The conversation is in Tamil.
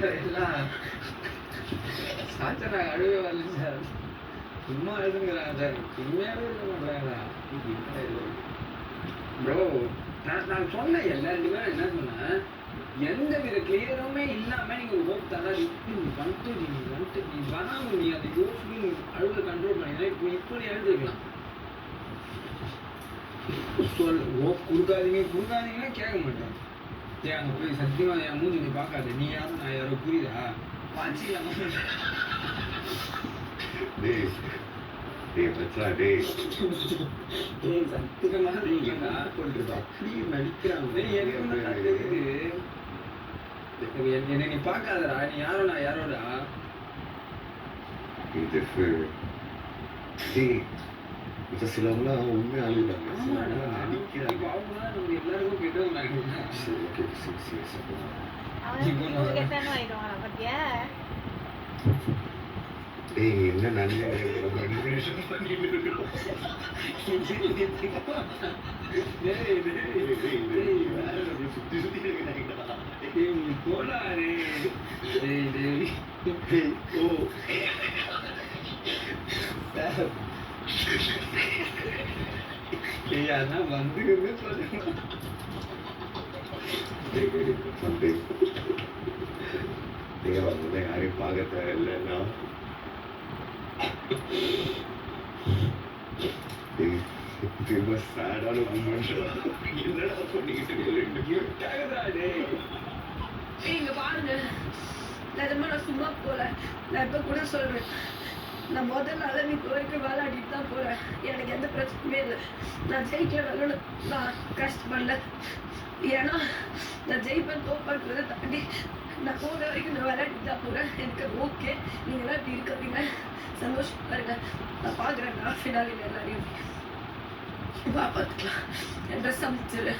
எல்லாம் சாச்சா அழுவே வரல சார். சும்மா எழுதுங்கிறாங்க சார். உண்மையாவே எழுத மாட்டாங்களா ப்ரோ? நான் சொன்னேன் எல்லாருமே என்ன சொன்னேன், எந்த வித கிளியருமே இல்லாம நீங்க ஒரு ஹோப் தரா நீ வந்துட்டு நீ வராம நீ அதை யோசிச்சு அழுவ கண்ட்ரோல் பண்ணிக்கலாம். இப்போ நீ எழுதிருக்கலாம். சொல் ஹோப் கொடுக்காதீங்கன்னா கேட்க மாட்டேன். அங்கே போய் சத்தியமா என் மூஞ்சி நீ பார்க்காத, நீ யாரும் நான் யாரோ புரியுதா பாச்சிக்கலாம். சத்தியமா என்ன நீ பார்க்காதடா, நீ யாரோ நான் யாரோடா. சிலவங்களாம் உண்மையா அழுகுறாங்க. எல்லாருக்கும் கெட்டவங்க என்ன நன்மை சுத்தி சுத்தி போலாரு அதான் வந்துக்குன்னு சொல்லுங்க. நீங்க வந்து யாரையும் பார்க்க தேவையில்லைன்னா திரும்ப சேடான என்னடா பண்ணிக்கிட்டு இங்க பாருங்க, நிஜமா நான் சும்மா போல. நான் இப்ப கூட சொல்றேன், நான் முதல் நாள் நீ வரைக்கும் விளையாடிட்டு தான் போறேன். எனக்கு எந்த பிரச்சனையுமே இல்லை. நான் ஜெயிக்கணும்னு நான் கஷ்டப்படல. ஏன்னா நான் ஜெயிப்பேன் தோப்பான்றதை தாண்டி நான் போகிற வரைக்கும் நான் விளையாடிட்டு தான் போறேன். எனக்கு ஓகே, நீங்களாம் இப்படி இருக்காதீங்க, சந்தோஷமா இருங்க. நான் பார்க்குறேன் நான் ஃபினாலில் எல்லாரையும் பார்த்துக்கலாம். என் ட்ரெஸ் அமைச்சிரு.